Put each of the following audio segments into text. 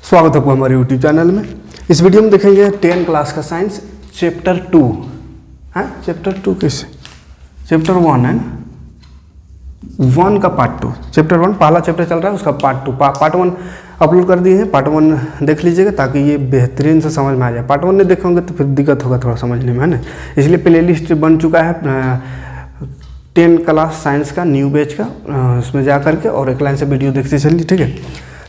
स्वागत है आपको हमारे यूट्यूब चैनल में। इस वीडियो में देखेंगे 10 क्लास का साइंस चैप्टर 2 है। चैप्टर 2 कैसे? चैप्टर 1 है ना, 1 का पार्ट 2। चैप्टर 1 पहला चैप्टर चल रहा है, उसका पार्ट 2। पार्ट 1 अपलोड कर दिए हैं, पार्ट 1 देख लीजिएगा ताकि ये बेहतरीन से समझ में आ जाए। पार्ट 1 नहीं देखेंगे तो फिर दिक्कत होगा थोड़ा समझने में, है ना। इसलिए प्ले लिस्ट बन चुका है 10 क्लास साइंस का न्यू बैच का, उसमें जा करके और एक लाइन से वीडियो देखते चलिए, ठीक है।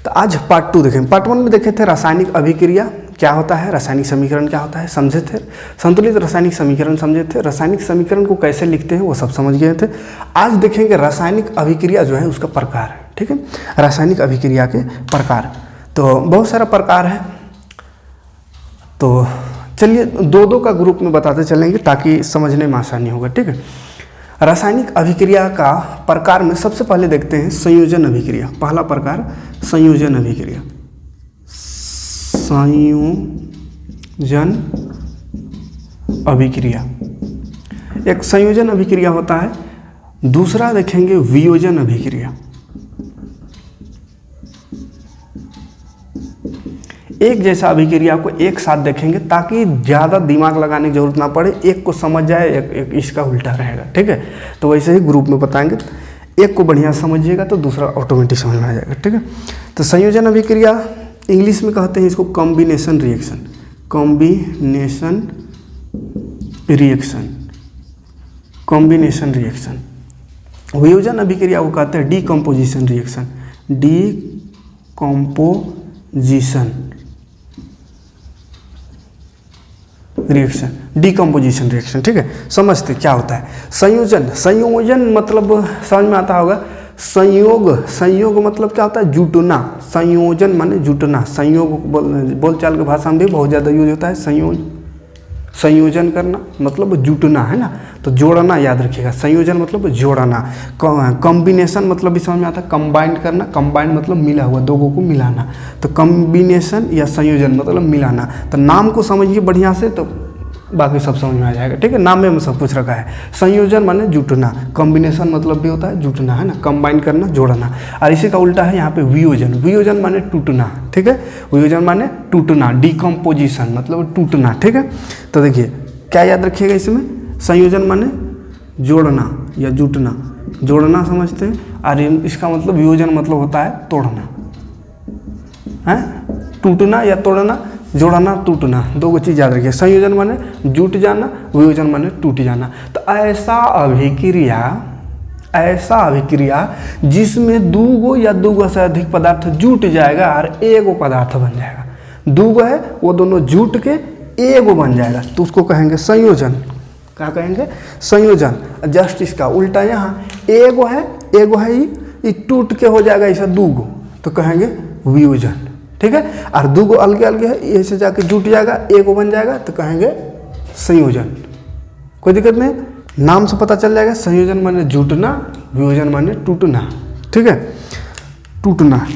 तो आज पार्ट 2 देखें। पार्ट 1 में देखे थे रासायनिक अभिक्रिया क्या होता है, रासायनिक समीकरण क्या होता है समझे थे, संतुलित रासायनिक समीकरण समझे थे, रासायनिक समीकरण को कैसे लिखते हैं वो सब समझ गए थे। आज देखेंगे रासायनिक अभिक्रिया जो है उसका प्रकार, ठीक है। रासायनिक अभिक्रिया के प्रकार तो बहुत सारा प्रकार है, तो चलिए दो का ग्रुप में बताते चलेंगे ताकि समझने में आसानी होगा, ठीक है। रासायनिक अभिक्रिया का प्रकार में सबसे पहले देखते हैं संयोजन अभिक्रिया। पहला प्रकार संयोजन अभिक्रिया। संयोजन अभिक्रिया, एक संयोजन अभिक्रिया होता है। दूसरा देखेंगे वियोजन अभिक्रिया। एक जैसा अभिक्रिया को एक साथ देखेंगे ताकि ज़्यादा दिमाग लगाने की जरूरत ना पड़े, एक को समझ जाए, एक इसका उल्टा रहेगा, ठीक है। तो वैसे ही ग्रुप में बताएंगे, एक को बढ़िया समझिएगा तो दूसरा ऑटोमेटिक समझ में आ जाएगा, ठीक है। तो संयोजन अभिक्रिया इंग्लिश में कहते हैं इसको combination reaction. Combination reaction, combination reaction. वियोजन अभिक्रिया को कहते हैं decomposition reaction. Decomposition reaction, decomposition reaction, ठीक है। समझते क्या होता है संयोजन। संयोजन मतलब समझ में आता होगा। संयोग, संयोग मतलब क्या होता है? जुटना। संयोजन माने जुटना। संयोग बोलचाल की भाषा में भी बहुत ज़्यादा यूज होता है। संयोजन करना मतलब जुटना, है ना। तो जोड़ना याद रखिएगा। संयोजन मतलब जोड़ना। कॉम्बिनेशन मतलब भी समझ में आता है, कंबाइंड करना। कंबाइंड मतलब मिला हुआ, दो को मिलाना। तो कॉम्बिनेशन या संयोजन मतलब मिलाना। तो नाम को समझिए बढ़िया से तो बाकी सब समझ में आ जाएगा, ठीक है। नाम में सब कुछ रखा है। संयोजन माने जुटना, कॉम्बिनेशन मतलब भी होता है जुटना, है ना, कंबाइन करना, जोड़ना। और इसी का उल्टा है यहाँ पे वियोजन। वियोजन माने टूटना, ठीक है। वियोजन माने टूटना, डिकम्पोजिशन मतलब टूटना, ठीक है। तो देखिए क्या याद रखिएगा इसमें, संयोजन माने जोड़ना या जुटना, जोड़ना समझते हैं। और इसका मतलब वियोजन मतलब होता है तोड़ना, है, टूटना या तोड़ना, जोड़ना, टूटना, दो चीज़ याद रखिए। संयोजन माने जुट जाना, वियोजन माने टूट जाना। तो ऐसा अभिक्रिया जिसमें दो या दो से अधिक पदार्थ जुट जाएगा और एगो पदार्थ बन जाएगा। दो है वो दोनों जुट के एगो बन जाएगा तो उसको कहेंगे संयोजन। क्या कहेंगे? संयोजन। जस्ट इसका उल्टा यहाँ एगो है ये टूट के हो जाएगा ऐसा दूगो तो कहेंगे वियोजन, ठीक है। और दो गो अलगे अलगे है, ऐसे जाके जुट जाएगा, एगो बन जाएगा तो कहेंगे संयोजन। कोई दिक्कत नहीं, नाम से पता चल जाएगा। संयोजन माने जुटना, वियोजन माने टूटना, ठीक है। टूटना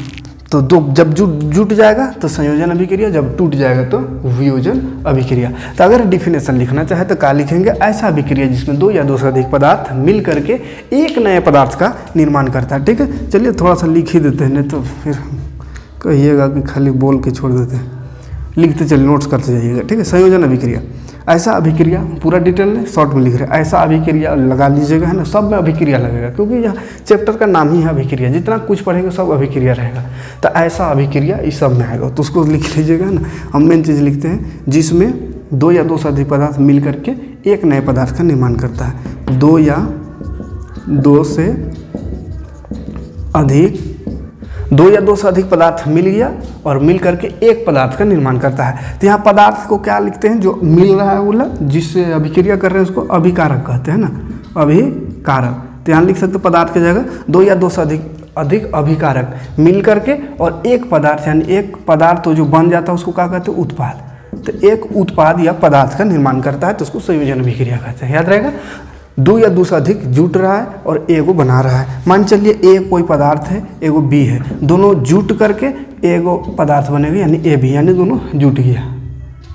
तो दो जब जुट जाएगा तो संयोजन अभिक्रिया, जब टूट जाएगा तो वियोजन अभिक्रिया। तो अगर डिफिनेशन लिखना चाहे तो क्या लिखेंगे? ऐसा अभिक्रिया जिसमें दो या दो से अधिक पदार्थ मिल करके एक नए पदार्थ का निर्माण करता है, ठीक है। चलिए थोड़ा सा लिख ही देते हैं, नहीं तो फिर कहिएगा कि खाली बोल के छोड़ देते हैं। लिखते चलिए, नोट्स करते जाइएगा, ठीक है। संयोजन अभिक्रिया, ऐसा अभिक्रिया, पूरा डिटेल में शॉर्ट में लिख रहे हैं। ऐसा अभिक्रिया लगा लीजिएगा, है ना, सब में अभिक्रिया लगेगा क्योंकि यह चैप्टर का नाम ही है अभिक्रिया। जितना कुछ पढ़ेंगे सब अभिक्रिया रहेगा। तो ऐसा अभिक्रिया इस सब में आएगा तो उसको लिख लीजिएगा ना। हम मेन चीज़ लिखते हैं जिसमें दो या दो से अधिक पदार्थ मिल करके एक नए पदार्थ का निर्माण करता है। दो या दो से अधिक पदार्थ मिल गया और मिल करके एक पदार्थ का निर्माण करता है। तो यहाँ पदार्थ को क्या लिखते हैं? जो मिल रहा है बोला, जिससे अभिक्रिया कर रहे हैं उसको अभिकारक कहते हैं ना, अभिकारक। तो यहाँ लिख सकते पदार्थ की जगह दो या दो से अधिक अभिकारक मिल करके और एक पदार्थ, यानी एक पदार्थ तो जो बन जाता है उसको क्या कहते हैं? उत्पाद। तो एक उत्पाद या पदार्थ का निर्माण करता है तो उसको संयोजन अभिक्रिया कहते हैं, याद रहेगा। दो या दो से अधिक जुट रहा है और एगो बना रहा है। मान चलिए ए कोई पदार्थ है, एगो बी है, दोनों जुट करके एगो पदार्थ बनेगा, यानी ए बी, यानी दोनों जुट गया।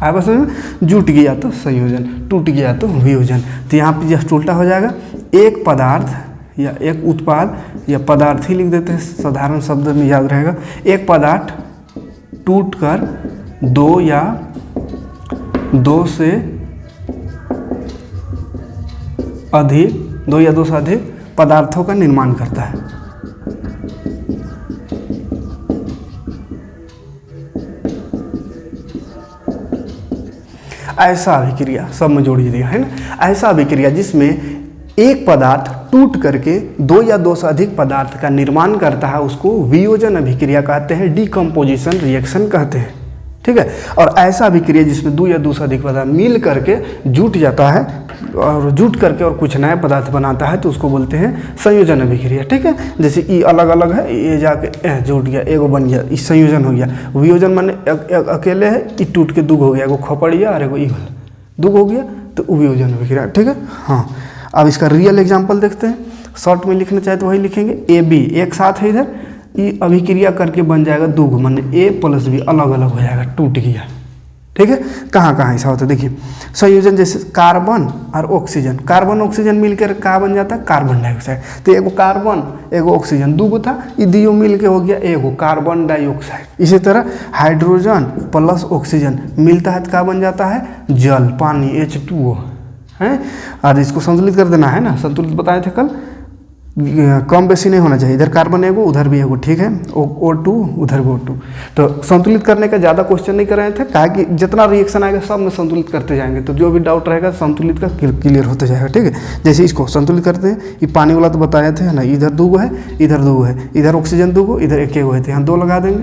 आपस में जुट गया तो संयोजन, टूट गया तो वियोजन। तो यहाँ पे जस्ट उल्टा हो जाएगा। एक पदार्थ या एक उत्पाद या पदार्थ ही लिख देते हैं, साधारण शब्द में याद रहेगा। एक पदार्थ टूटकर दो या दो से अधिक पदार्थों का निर्माण करता है। ऐसा अभिक्रिया, सब में जोड़ दिया है ना। ऐसा अभिक्रिया जिसमें एक पदार्थ टूट करके दो या दो से अधिक पदार्थ का निर्माण करता है उसको वियोजन अभिक्रिया कहते हैं, डिकम्पोजिशन रिएक्शन कहते हैं। ठीक है। और ऐसा अभिक्रिया जिसमें दो या दो से अधिक पदार्थ मिल करके जुट जाता है और जुट करके और कुछ नए पदार्थ बनाता है तो उसको बोलते हैं संयोजन अभिक्रिया। ठीक है। जैसे ई अलग अलग है, ये जाके जुट गया, एगो बन गया, ई संयोजन हो गया। वियोजन माने अकेले है, ई टूट के दुगो हो गया, एगो खपड़िया और एगो ई दुगो हो गया, तो वियोजन अभिक्रिया। ठीक है। हाँ, अब इसका रियल एग्जाम्पल देखते हैं। शॉर्ट में लिखना चाहे तो वही लिखेंगे। ए बी एक साथ है, इधर ये अभिक्रिया करके बन जाएगा दुगो, माने ए प्लस बी अलग अलग हो जाएगा, टूट गया। ठीक है। कहाँ कहाँ ऐसा होता है देखिए। संयोजन जैसे कार्बन और ऑक्सीजन, कार्बन ऑक्सीजन मिलकर क्या बन जाता है, कार्बन डाइऑक्साइड। तो एगो कार्बन एगो ऑक्सीजन दुगो था, ये दियो मिल के हो गया एगो कार्बन डाइऑक्साइड। इसी तरह हाइड्रोजन प्लस ऑक्सीजन मिलता है तो क्या बन जाता है, जल, पानी, H2O है। और इसको संतुलित कर देना है ना, संतुलित बताए थे कल, कम बेसी नहीं होना चाहिए, इधर कार्बन एगो उधर भी एगो। ठीक है। O2 उधर भी O2। तो संतुलित करने का ज़्यादा क्वेश्चन नहीं कर रहे थे, कहा कि जितना रिएक्शन आएगा सब में संतुलित करते जाएंगे, तो जो भी डाउट रहेगा संतुलित का क्लियर होते जाएगा। ठीक है। जैसे इसको संतुलित करते हैं, ये पानी वाला तो बताए थे ना, इधर दुगो है, इधर दुगो है, इधर ऑक्सीजन दुगो, इधर एक एगो है, तो यहाँ दो लगा देंगे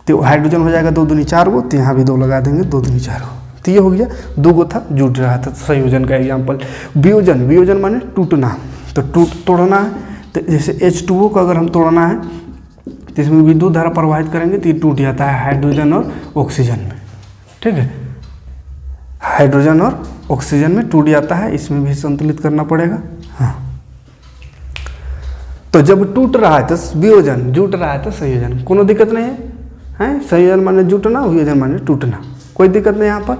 तो हाइड्रोजन हो जाएगा 2 दूनी 4 गो, तो यहाँ भी 2 लगा देंगे, 2 दूनी 4 गो, तो ये हो गया, दुगो था जुट रहा था। संयोजन का एग्जाम्पल। वियोजन, वियोजन माने टूटना, तो तोड़ना है। तो जैसे H2O को अगर हम तोड़ना है तो इसमें विद्युत धारा प्रवाहित करेंगे तो ये टूट जाता है हाइड्रोजन और ऑक्सीजन में। ठीक है। हाइड्रोजन और ऑक्सीजन में टूट जाता है, इसमें भी संतुलित करना पड़ेगा। हाँ, तो जब टूट रहा है तो वियोजन, जुट रहा है तो संयोजन, कोनो दिक्कत नहीं है। संयोजन माने जुटना, वियोजन माने टूटना, कोई दिक्कत नहीं। यहाँ पर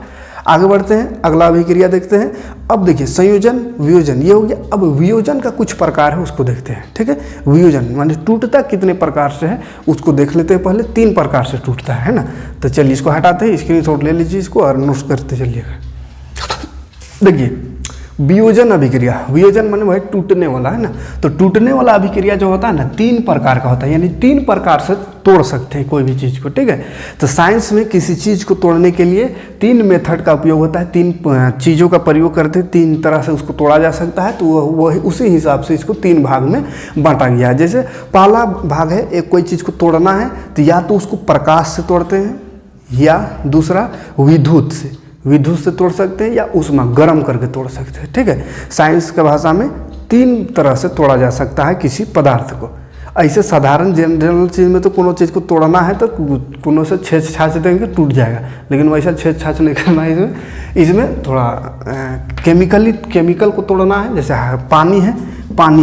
आगे बढ़ते हैं, अगला अभिक्रिया देखते हैं। अब देखिए संयोजन वियोजन ये हो गया। अब वियोजन का कुछ प्रकार है उसको देखते हैं। ठीक है। वियोजन माने टूटता कितने प्रकार से है उसको देख लेते हैं। पहले 3 प्रकार से टूटता है ना। तो चलिए इसको हटाते हैं, स्क्रीनशॉट ले लीजिए इसको और नोट्स करते चलिएगा। देखिए वियोजन अभिक्रिया, वियोजन माने वह टूटने वाला है ना। तो टूटने वाला अभिक्रिया जो होता है ना 3 प्रकार का होता है, यानी 3 प्रकार से तोड़ सकते हैं कोई भी चीज़ को। ठीक है। तो साइंस में किसी चीज़ को तोड़ने के लिए 3 मेथड का उपयोग होता है, 3 चीज़ों का प्रयोग करते हैं, 3 तरह से उसको तोड़ा जा सकता है। तो वह उसी हिसाब से इसको 3 भाग में बांटा गया है। जैसे पहला भाग है, एक कोई चीज़ को तोड़ना है तो या तो उसको प्रकाश से तोड़ते हैं, या दूसरा विद्युत से तोड़ सकते हैं, या ऊष्मा गर्म करके तोड़ सकते हैं। ठीक है। साइंस की भाषा में 3 तरह से तोड़ा जा सकता है किसी पदार्थ को। ऐसे साधारण जनरल चीज़ में तो कोनो चीज़ को तोड़ना है तो कोनो से छेद छाछ देंगे टूट जाएगा, लेकिन वैसा छेद छाछ नहीं करना है। इसमें थोड़ा केमिकल को तोड़ना है। जैसे पानी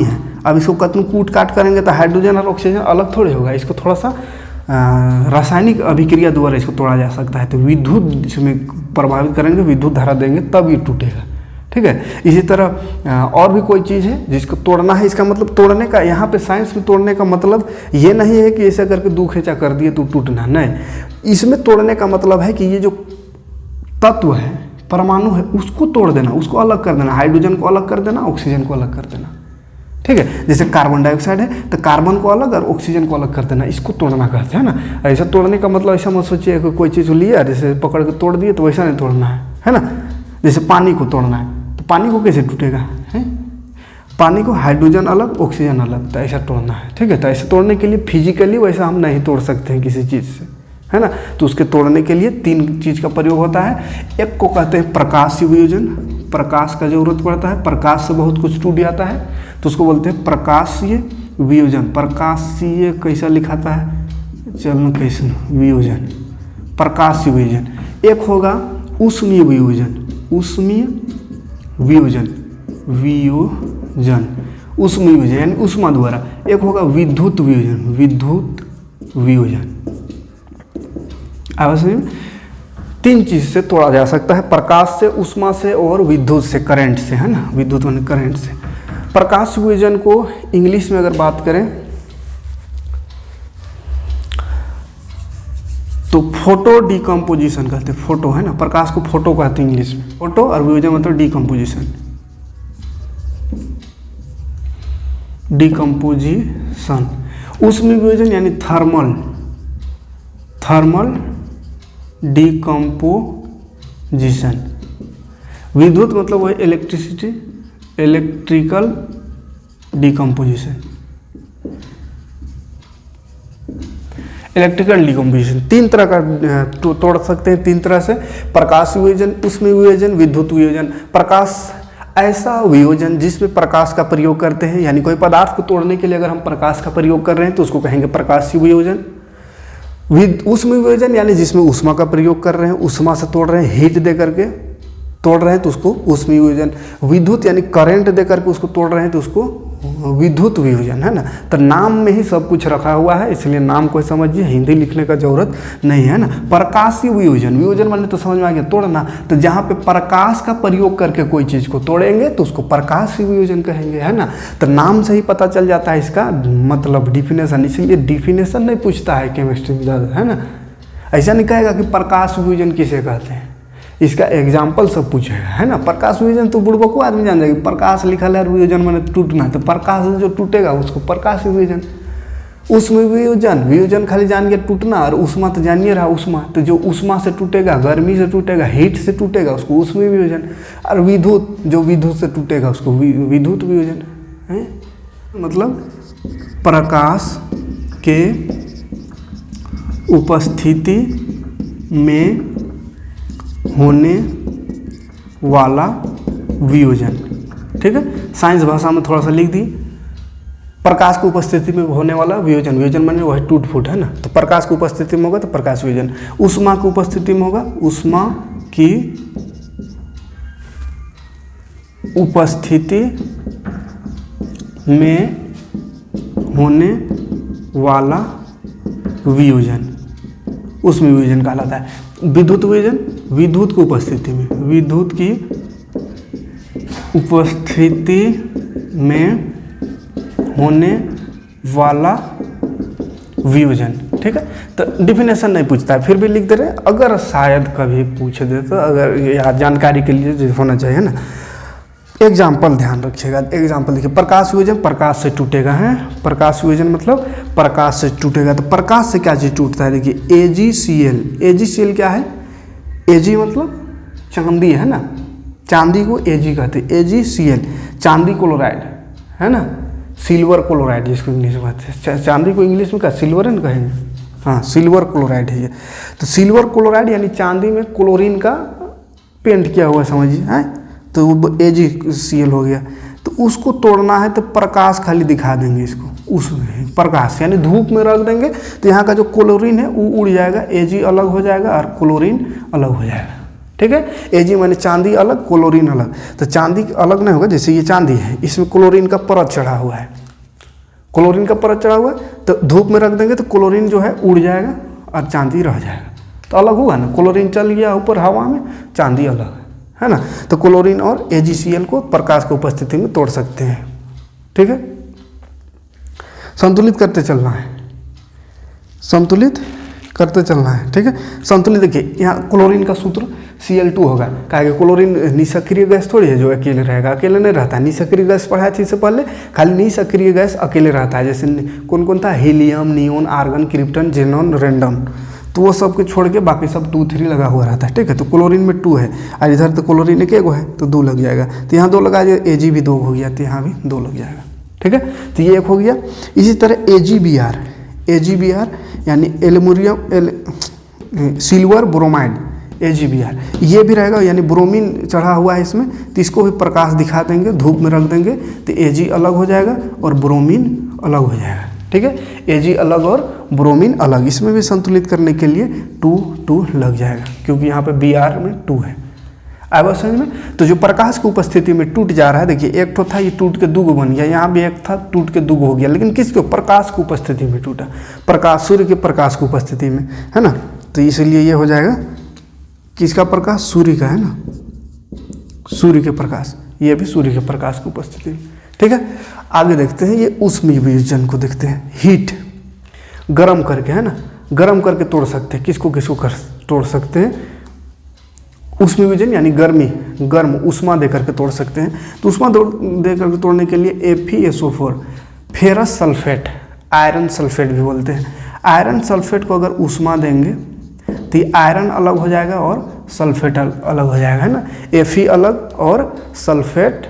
है, अब इसको कतनू कूट काट करेंगे तो हाइड्रोजन और ऑक्सीजन अलग थोड़े होगा, इसको थोड़ा सा रासायनिक अभिक्रिया द्वारा इसको तोड़ा जा सकता है। तो विद्युत इसमें प्रभावित करेंगे, विद्युत धारा देंगे तब ये टूटेगा। ठीक है। इसी तरह और भी कोई चीज़ है जिसको तोड़ना है, इसका मतलब तोड़ने का यहाँ पे साइंस में तोड़ने का मतलब ये नहीं है कि ऐसा करके 2 खेचा कर दिए तो टूटना, नहीं। इसमें तोड़ने का मतलब है कि ये जो तत्व है, परमाणु है, उसको तोड़ देना, उसको अलग कर देना, हाइड्रोजन को अलग कर देना, ऑक्सीजन को अलग कर देना। ठीक है। जैसे कार्बन डाइऑक्साइड है तो कार्बन को अलग और ऑक्सीजन को अलग कर देना, इसको तोड़ना कहते हैं ना। ऐसा तोड़ने का मतलब ऐसा मत सोचिए कि कोई चीज़ लिया जैसे पकड़ के तोड़ दिए, तो वैसा नहीं तोड़ना है ना। जैसे पानी को तोड़ना है तो पानी को कैसे टूटेगा, है? पानी को हाइड्रोजन अलग ऑक्सीजन अलग, तो ऐसा तोड़ना है। ठीक है। तो ऐसे तोड़ने के लिए फिजिकली वैसा हम नहीं तोड़ सकते हैं किसी चीज़ से, है ना। तो उसके तोड़ने के लिए 3 चीज़ का प्रयोग होता है। एक को कहते हैं प्रकाशीय वियोजन, प्रकाश का जरूरत पड़ता है, प्रकाश से बहुत कुछ टूट जाता है, तो उसको बोलते हैं प्रकाशीय वियोजन। प्रकाशीय कैसा लिखाता है, चलो कैसे वियोजन, प्रकाशीय वियोजन। एक होगा ऊष्मीय वियोजन, ऊष्मीय वियोजन, ऊष्मीय वियोजन यानी ऊष्मा द्वारा। एक होगा विद्युत वियोजन, आवश्यक 3 चीज से तोड़ा जा सकता है, प्रकाश से, ऊष्मा से और विद्युत से, करंट से, है ना। विद्युत माने करंट से। प्रकाश वियोजन को इंग्लिश में अगर बात करें तो फोटो डिकम्पोजिशन कहते हैं, फोटो है ना, प्रकाश को फोटो कहते हैं इंग्लिश में, फोटो, और वियोजन मतलब डिकम्पोजिशन, डिकम्पोजिशन। उसमें वियोजन यानी थर्मल डिकम्पोजिशन। विद्युत मतलब वह electricity, electrical decomposition, electrical decomposition. तीन तरह का तोड़ सकते हैं, तीन तरह से, प्रकाश वियोजन, उसमें वियोजन, विद्युत वियोजन। प्रकाश ऐसा वियोजन जिसमें प्रकाश का प्रयोग करते हैं, यानी कोई पदार्थ को तोड़ने के लिए अगर हम प्रकाश का प्रयोग कर रहे हैं तो उसको कहेंगे प्रकाशीय वियोजन। उसमें वियोजन यानी जिसमें ऊष्मा का प्रयोग कर रहे हैं, ऊष्मा से तोड़ रहे हैं, हीट दे करके तोड़ रहे हैं तो उसको ऊष्मीय वियोजन। विद्युत यानी करंट दे करके उसको तोड़ रहे हैं तो उसको विद्युत वियोजन, है ना। तो नाम में ही सब कुछ रखा हुआ है, इसलिए नाम को समझिए, हिंदी लिखने का जरूरत नहीं है ना। प्रकाशीय वियोजन, वियोजन माने तो समझ में आ गया, तोड़ना। तो जहाँ पे प्रकाश का प्रयोग करके कोई चीज़ को तोड़ेंगे तो उसको प्रकाशीय वियोजन कहेंगे, है ना। तो नाम से ही पता चल जाता है इसका मतलब, डिफिनेशन। इसलिए डिफिनेशन नहीं पूछता है केमिस्ट्री में ज़्यादा, है ना। ऐसा नहीं कहेगा कि प्रकाश वियोजन किसे कहते हैं, इसका एग्जाम्पल सब पूछेगा, है ना। प्रकाश वियोजन तो बुड़बको आदमी जान जाएगी, प्रकाश लिखा है वियोजन मैंने टूटना, तो प्रकाश जो टूटेगा उसको प्रकाश वियोजन। उसमें वियोजन, वियोजन खाली जान गया टूटना, और ऊष्मा तो जानिए रहा ऊष्मा, तो जो ऊष्मा से टूटेगा, गर्मी से टूटेगा, हीट से टूटेगा उसको ऊष्मीय वियोजन। और विद्युत, जो विद्युत से टूटेगा उसको विद्युत वियोजन है। मतलब प्रकाश के उपस्थिति में होने वाला वियोजन, ठीक है। साइंस भाषा में थोड़ा सा लिख दी, प्रकाश की उपस्थिति में होने वाला वियोजन, वियोजन माने वही टूट फूट, है ना। तो प्रकाश की उपस्थिति में होगा तो प्रकाश वियोजन। ऊष्मा की उपस्थिति में होगा, ऊष्मा की उपस्थिति में होने वाला वियोजन, उसमें वियोजन कहलाता है। विद्युत वियोजन, विद्युत की उपस्थिति में, विद्युत की उपस्थिति में होने वाला वियोजन, ठीक है। तो डिफिनेशन नहीं पूछता है, फिर भी लिख दे रहे हैं, अगर शायद कभी पूछ दे तो, अगर याद जानकारी के लिए होना चाहिए ना। एग्जाम्पल ध्यान रखिएगा, एग्जाम्पल देखिए, प्रकाश वियोजन, प्रकाश से टूटेगा, है। प्रकाश वियोजन मतलब प्रकाश से टूटेगा। तो प्रकाश से क्या चीज़ टूटता है, देखिए AgCl। AgCl क्या है, Ag मतलब चांदी, है ना। चांदी को Ag कहते हैं, AgCl, चांदी क्लोराइड, है ना, सिल्वर क्लोराइड जिसको इंग्लिश में कहते हैं। चांदी को इंग्लिश में क्या सिल्वर है ना कहेंगे, हाँ सिल्वर क्लोराइड है ये। तो सिल्वर क्लोराइड यानी चांदी में क्लोरीन का पेंट किया हुआ समझिए, है। तो वो AgCl हो गया। तो उसको तोड़ना है तो प्रकाश खाली दिखा देंगे इसको, उस प्रकाश यानी धूप में रख देंगे तो यहाँ का जो क्लोरीन है वो उड़ जाएगा, Ag अलग हो जाएगा और क्लोरीन अलग हो जाएगा, ठीक है। Ag माने चांदी अलग, क्लोरीन अलग। तो चांदी अलग नहीं होगा, जैसे ये चांदी है, इसमें क्लोरीन का परत चढ़ा हुआ है, क्लोरीन का परत चढ़ा हुआ है, तो धूप में रख देंगे तो क्लोरीन जो है उड़ जाएगा और चांदी रह जाएगा, तो अलग होगा ना। क्लोरीन चल गया ऊपर हवा में, चांदी अलग है ना। तो क्लोरीन और AgCl को प्रकाश की उपस्थिति में तोड़ सकते हैं, ठीक है। संतुलित करते चलना है, संतुलित करते चलना है, ठीक है। संतुलित देखिए, यहाँ क्लोरीन का सूत्र Cl2 होगा, कहा कि क्लोरीन निष्क्रिय गैस थोड़ी है जो अकेले रहेगा, अकेले नहीं रहता। निष्क्रिय गैस पढ़ाया था इससे पहले, खाली निष्क्रिय गैस अकेले रहता है। जैसे कौन कौन था, helium, neon, argon, krypton, xenon, radon, तो वो सब के छोड़ के बाकी सब 2 3 लगा हुआ रहता है, ठीक है। तो क्लोरीन में 2 है और इधर तो क्लोरीन एक है तो 2 लग जाएगा। तो यहाँ 2 लगा दिया, Ag भी 2 हो गया, तो यहाँ भी 2 लग जाएगा, ठीक है। तो ये एक हो गया। इसी तरह AgBr, AgBr यानी एल्युमिनियम सिल्वर ब्रोमाइड, AgBr ये भी रहेगा, यानी ब्रोमीन चढ़ा हुआ है इसमें, तो इसको भी प्रकाश दिखा देंगे, धूप में रख देंगे तो Ag अलग हो जाएगा और ब्रोमीन अलग हो जाएगा, ठीक है। Ag अलग और ब्रोमीन अलग, इसमें भी संतुलित करने के लिए 2 लग जाएगा, क्योंकि यहाँ पे Br में 2 है। आया बात समझ में। तो जो प्रकाश की उपस्थिति में टूट जा रहा है, देखिए एक तो था ये टूट के 2 बन गया, यहाँ भी एक था टूट के 2 हो गया, लेकिन किसको, प्रकाश की उपस्थिति में टूटा, प्रकाश, सूर्य के प्रकाश की उपस्थिति में, है ना। तो इसलिए ये हो जाएगा किसका प्रकाश, सूर्य का, है ना, सूर्य के प्रकाश, ये भी सूर्य के प्रकाश की उपस्थिति में, ठीक है। आगे देखते हैं ये ऊष्मीय वियोजन को देखते हैं, हीट, गर्म करके, है ना, गर्म करके तोड़ सकते हैं। किसको किसको कर तोड़ सकते हैं? उष्मा वियोजन यानी गर्म उष्मा दे करके तोड़ सकते हैं। तो उष्मा दे करके तोड़ने के लिए FeSO4 ferrous sulphate, iron sulphate भी बोलते हैं। आयरन सल्फेट को अगर उष्मा देंगे तो ये आयरन अलग हो जाएगा और सल्फेट अलग हो जाएगा, है ना। Fe अलग और सल्फेट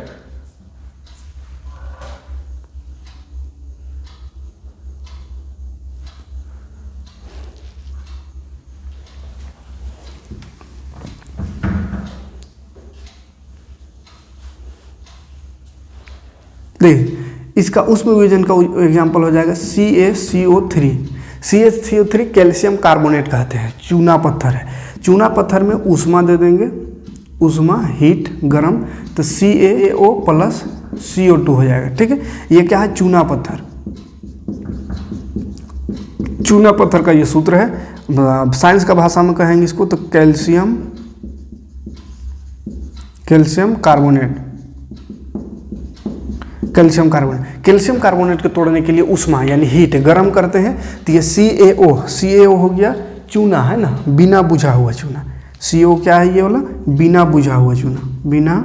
देखिए, इसका उष्मा वियोजन का एग्जाम्पल हो जाएगा CaCO3। CaCO3 कैल्शियम कार्बोनेट कहते हैं, चूना पत्थर है। चूना पत्थर में उष्मा दे देंगे, उष्मा हीट गरम, तो CaO प्लस CO2 हो जाएगा, ठीक है। ये क्या है? चूना पत्थर। चूना पत्थर का ये सूत्र है। साइंस का भाषा में कहेंगे इसको तो कैल्शियम कार्बोनेट। कैल्शियम कार्बोनेट को तोड़ने के लिए उष्मा यानी हीट गर्म करते हैं, तो ये CaO हो गया चूना, है ना, बिना बुझा हुआ चूना। CO क्या है? ये वाला बिना बुझा हुआ चूना, बिना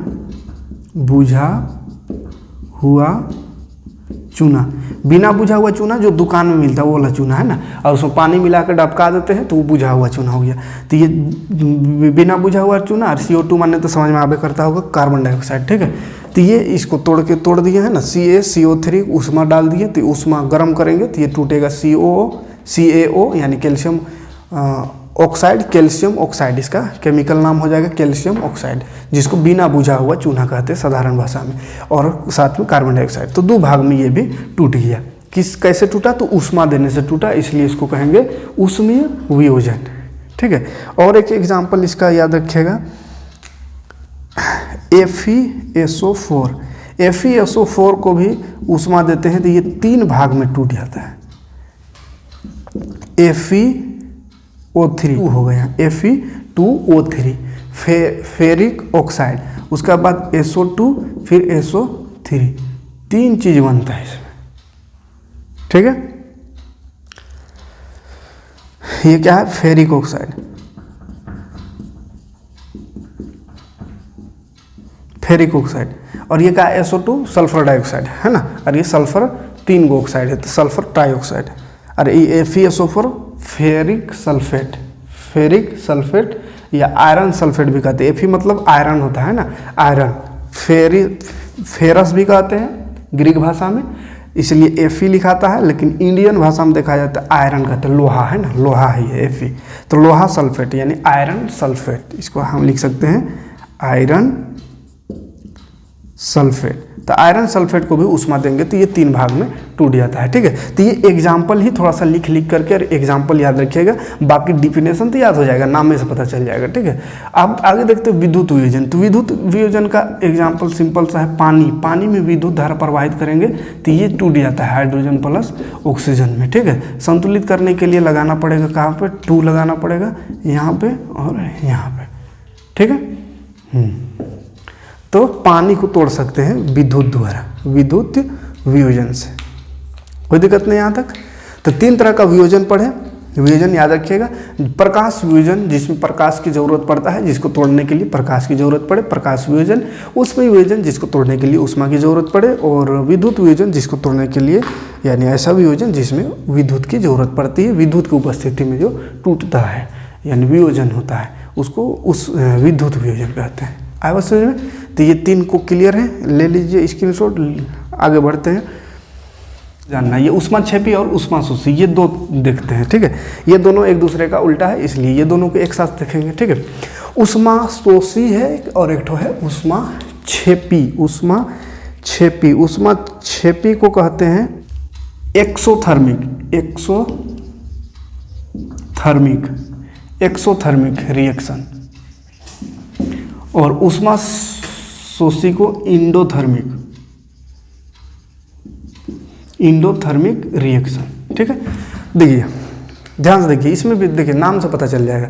बुझा हुआ चूना जो दुकान में मिलता है वो वाला चूना, है ना। और उसमें पानी मिलाकर डबका देते हैं तो वो बुझा हुआ चूना हो गया। तो ये बिना बुझा हुआ चूना, और CO2 माने तो समझ में आबे करता होगा कार्बन डाइऑक्साइड, ठीक है। तो ये इसको तोड़ दिए है ना, CaCO3 उष्मा डाल दिए, तो उष्मा गर्म करेंगे तो ये टूटेगा CaO यानी कैल्शियम ऑक्साइड, कैल्शियम ऑक्साइड इसका केमिकल नाम हो जाएगा कैल्शियम ऑक्साइड, जिसको बिना बुझा हुआ चूना कहते हैं साधारण भाषा में, और साथ में कार्बन डाइऑक्साइड। तो 2 भाग में ये भी टूट गया। कैसे टूटा? तो उष्मा देने से टूटा, इसलिए इसको कहेंगे उष्मीय वियोजन, ठीक है। और एक एग्जाम्पल इसका याद रखिएगा, FeSO4 को भी उष्मा देते हैं तो ये 3 भाग में टूट जाता है। FeO3 हो गया, Fe2O3 फेरिक ऑक्साइड, उसके बाद SO2 फिर SO3, 3 चीज बनता है इसमें, ठीक है। ये क्या है? फेरिक ऑक्साइड, और ये क्या है? SO2 सल्फर डाइऑक्साइड, है ना। और ये सल्फर 3 गो ऑक्साइड है तो सल्फर ट्राइऑक्साइड। और ये FeSO4 फेरिक सल्फेट या आयरन सल्फेट भी कहते हैं। Fe मतलब आयरन होता है ना, आयरन। फेरस भी कहते हैं ग्रीक भाषा में, इसलिए Fe लिखाता है, लेकिन इंडियन भाषा में देखा जाता है आयरन कहते हैं, लोहा, है ना, लोहा ही है Fe। तो लोहा सल्फेट यानी आयरन सल्फेट, इसको हम लिख सकते हैं आयरन सल्फेट। तो आयरन सल्फेट को भी उष्मा देंगे तो ये 3 भाग में टूट जाता है, ठीक है। तो ये एग्जाम्पल ही थोड़ा सा लिख करके और एग्जाम्पल याद रखिएगा, बाकी डिफिनेशन तो याद हो जाएगा, नाम में से पता चल जाएगा, ठीक है। अब आगे देखते हैं विद्युत वियोजन। तो विद्युत वियोजन का एग्जाम्पल सिंपल सा है, पानी में विद्युत धारा प्रवाहित करेंगे तो ये टूट जाता है हाइड्रोजन प्लस ऑक्सीजन में, ठीक है। संतुलित करने के लिए लगाना पड़ेगा कहाँ पे? 2 लगाना पड़ेगा, यहाँ पे और यहाँ पे, ठीक है। तो पानी को तोड़ सकते हैं विद्युत द्वारा, विद्युत वियोजन से, कोई दिक्कत नहीं यहाँ तक। तो 3 तरह का वियोजन पढ़े, वियोजन याद रखिएगा। प्रकाश वियोजन, जिसमें प्रकाश की जरूरत पड़ता है, जिसको तोड़ने के लिए प्रकाश की जरूरत पड़े, प्रकाश वियोजन। उष्मा वियोजन, जिसको तोड़ने के लिए उष्मा की जरूरत पड़े, और विद्युत वियोजन, जिसको तोड़ने के लिए यानी ऐसा वियोजन जिसमें विद्युत की जरूरत पड़ती है, विद्युत की उपस्थिति में जो टूटता है यानी वियोजन होता है, उसको उस विद्युत वियोजन कहते हैं। आया समझ में? तो ये 3 को क्लियर है, ले लीजिए स्क्रीनशॉट। आगे बढ़ते हैं, जानना ये उष्माक्षेपी और उष्माशोषी, ये 2 देखते हैं, ठीक है। ये दोनों एक दूसरे का उल्टा है, इसलिए ये दोनों को एक साथ देखेंगे, ठीक है। उष्माशोषी है और एक है उष्माक्षेपी। उष्माक्षेपी को कहते हैं एक्सोथर्मिक रिएक्शन, और उष्माशोषी को इंडोथर्मिक रिएक्शन, ठीक है। देखिए ध्यान से देखिए, इसमें भी देखिए नाम से पता चल जाएगा।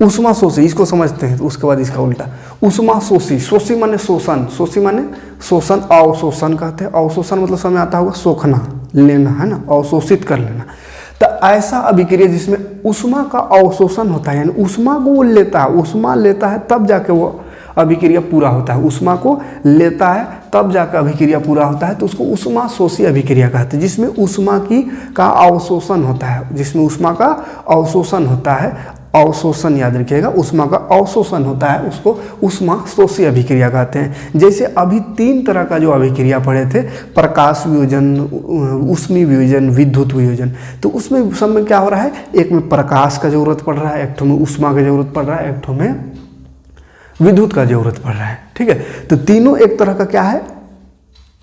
उष्माशोषी इसको समझते हैं, तो उसके बाद इसका उल्टा उष्माशोषी। शोषी माने शोषण, शोषी माने शोषण, अवशोषण कहते हैं। अवशोषण मतलब समय आता होगा सोखना, लेना, है ना, अवशोषित कर लेना। तो ऐसा अभिक्रिया जिसमें ऊष्मा का अवशोषण होता है, यानी ऊष्मा को वो लेता है, ऊष्मा लेता है तब जाके वो अभिक्रिया पूरा होता है, ऊष्मा को लेता है तब जाकर अभिक्रिया पूरा होता है, तो उसको ऊष्मा शोषी अभिक्रिया कहते हैं, जिसमें ऊष्मा का अवशोषण होता है, जिसमें ऊष्मा का अवशोषण होता है, अवशोषण याद रखिएगा, ऊष्मा का अवशोषण होता है, उसको ऊष्मा शोषी अभिक्रिया कहते हैं। जैसे अभी 3 तरह का जो अभिक्रिया पढ़े थे, प्रकाश वियोजन, ऊष्मीय वियोजन, विद्युत वियोजन, तो उसमें सब में क्या हो रहा है, एक में प्रकाश का जरूरत पड़ रहा है, एक ठो में ऊष्मा का जरूरत पड़ रहा है, एक ठो में विद्युत का जरूरत पड़ रहा है, ठीक है। तो तीनों एक तरह का क्या है,